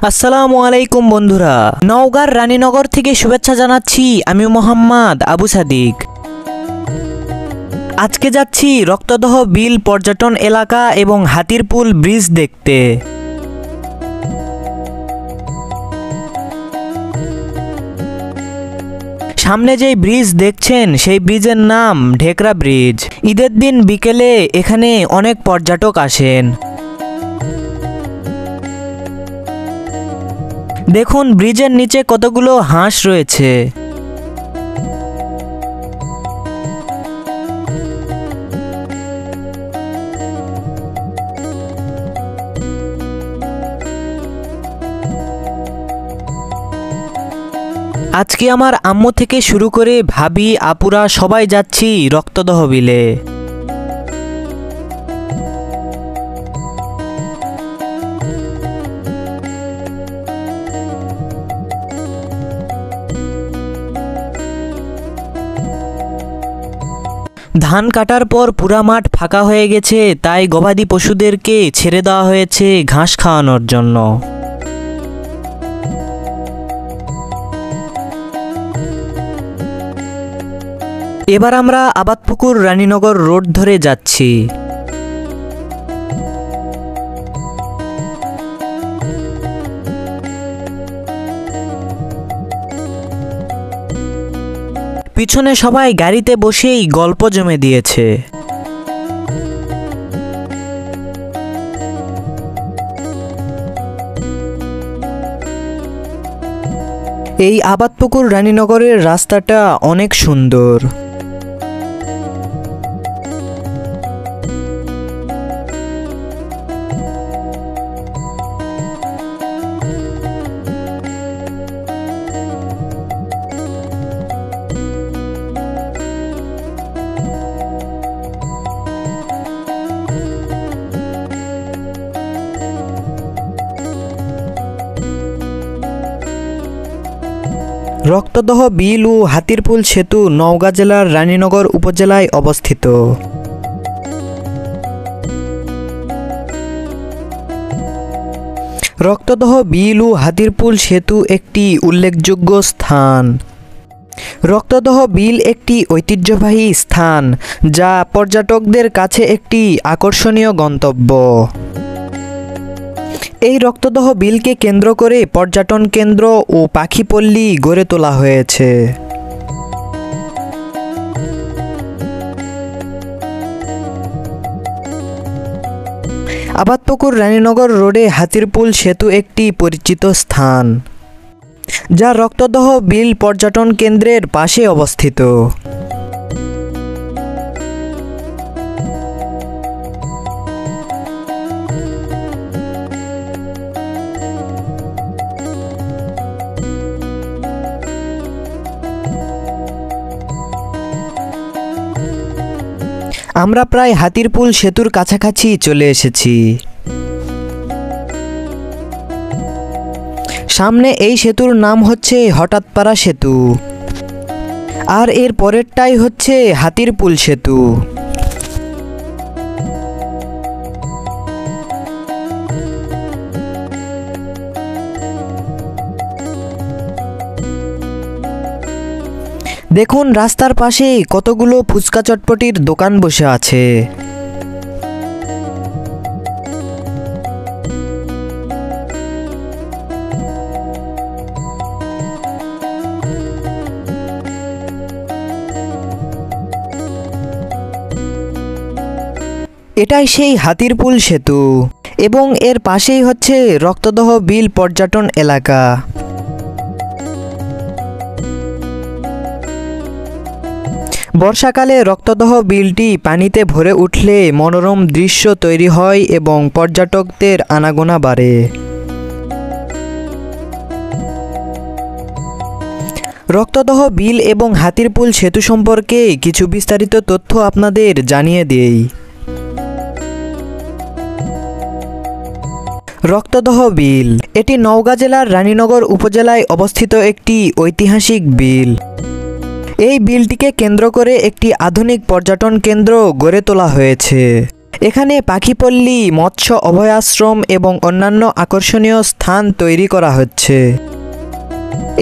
আসসালামু আলাইকুম বন্ধুরা, নওগাঁর রানীনগর থেকে শুভেচ্ছা জানাচ্ছি। আমি মোহাম্মদ আবু সাদিক। আজকে যাচ্ছি রক্তদহ বিল পর্যটন এলাকা এবং হাতিরপুল ব্রিজ দেখতে। সামনে যেই ব্রিজ দেখছেন সেই ব্রিজের নাম ঢেকরা ব্রিজ। ঈদের দিন বিকেলে এখানে অনেক পর্যটক আসেন। দেখুন ব্রিজের নিচে কতগুলো হাঁস রয়েছে। আজকে আমার আম্মু থেকে শুরু করে ভাবি আপুরা সবাই যাচ্ছি রক্তদহ বিলে। ধান কাটার পর পুরা মাঠ ফাঁকা হয়ে গেছে, তাই গবাদি পশুদেরকে ছেড়ে দেওয়া হয়েছে ঘাস খাওয়ানোর জন্য। এবার আমরা আবাদপুকুর রানীনগর রোড ধরে যাচ্ছি। পিছনে সবাই গাড়িতে বসেই গল্প জমে দিয়েছে। এই আবাদপুকুর রানীনগরের রাস্তাটা অনেক সুন্দর। রক্তদহ বিল ও হাতিরপুল সেতু নওগাঁ জেলার রানীনগর উপজেলায় অবস্থিত। রক্তদহ বিল ও হাতিরপুল সেতু একটি উল্লেখযোগ্য স্থান। রক্তদহ বিল একটি ঐতিহ্যবাহী স্থান যা পর্যটকদের কাছে একটি আকর্ষণীয় গন্তব্য। এই রক্তদহ বিলকে কেন্দ্র করে পর্যটন কেন্দ্র ও পাখিপল্লী গড়ে তোলা হয়েছে। আবাদপুকুর রানীনগর রোডে হাতিরপুল সেতু একটি পরিচিত স্থান, যা রক্তদহ বিল পর্যটন কেন্দ্রের পাশে অবস্থিত। আমরা প্রায় হাতিরপুল সেতুর কাছাকাছি চলে এসেছি। সামনে এই সেতুর নাম হচ্ছে হঠাৎপাড়া সেতু, আর এর পরেরটাই হচ্ছে হাতিরপুল সেতু। দেখুন রাস্তার পাশে কতগুলো ফুচকা চটপটির দোকান বসে আছে। এটাই সেই হাতিরপুল সেতু এবং এর পাশেই হচ্ছে রক্তদহ বিল পর্যটন এলাকা। বর্ষাকালে রক্তদহ বিলটি পানিতে ভরে উঠলে মনোরম দৃশ্য তৈরি হয় এবং পর্যটকদের আনাগোনা বাড়ে। রক্তদহ বিল এবং হাতিরপুল সেতু সম্পর্কে কিছু বিস্তারিত তথ্য আপনাদের জানিয়ে দেই। রক্তদহ বিল এটি নওগাঁ জেলার রানীনগর উপজেলায় অবস্থিত একটি ঐতিহাসিক বিল। এই বিলটিকে কেন্দ্র করে একটি আধুনিক পর্যটন কেন্দ্র গড়ে তোলা হয়েছে। এখানে পাখিপল্লী, মৎস্য অভয়াশ্রম এবং অন্যান্য আকর্ষণীয় স্থান তৈরি করা হচ্ছে।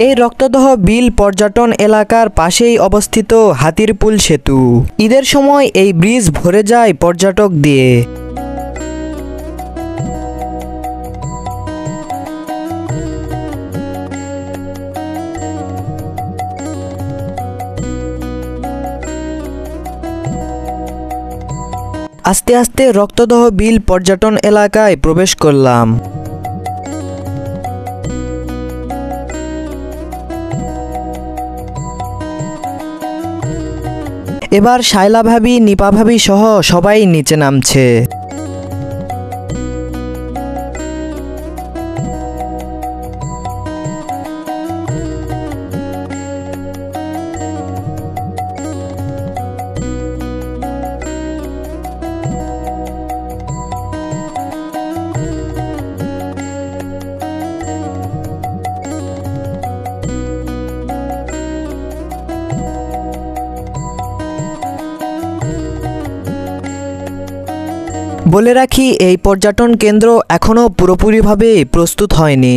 এই রক্তদহ বিল পর্যটন এলাকার পাশেই অবস্থিত হাতিরপুল সেতু। ঈদের সময় এই ব্রিজ ভরে যায় পর্যটক দিয়ে। আস্তে আস্তে রক্তদহ বিল পর্যটন এলাকায় প্রবেশ করলাম। এবার শায়লা ভাবি, নিপা ভাবি সহ সবাই নিচে নামছে। বলে রাখি, এই পর্যটন কেন্দ্র এখনও পুরোপুরিভাবে প্রস্তুত হয়নি।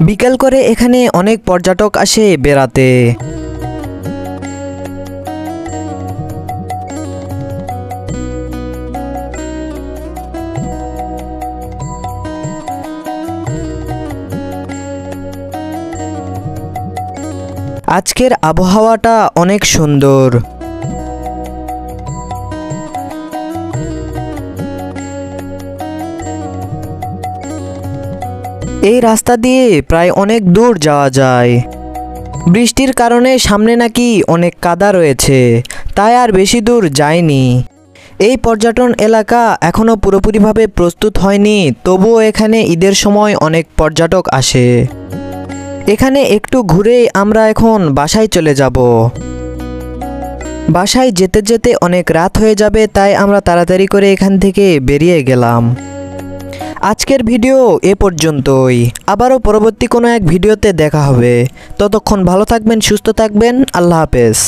বিকেল করে এখানে অনেক পর্যটক আসে বেড়াতে। আজকের আবহাওয়াটা অনেক সুন্দর। এই রাস্তা দিয়ে প্রায় অনেক দূর যাওয়া যায়। বৃষ্টির কারণে সামনে নাকি অনেক কাদা রয়েছে, তাই আর বেশি দূর যায়নি। এই পর্যটন এলাকা এখনও পুরোপুরিভাবে প্রস্তুত হয়নি, তবুও এখানে ঈদের সময় অনেক পর্যটক আসে। এখানে একটু ঘুরে আমরা এখন বাসায় চলে যাব। বাসায় যেতে যেতে অনেক রাত হয়ে যাবে, তাই আমরা তাড়াতাড়ি করে এখান থেকে বেরিয়ে গেলাম। আজকের ভিডিও এ পর্যন্তই। আবারও পরবর্তী কোনো এক ভিডিওতে দেখা হবে। ততক্ষণ ভালো থাকবেন, সুস্থ থাকবেন। আল্লাহ হাফেজ।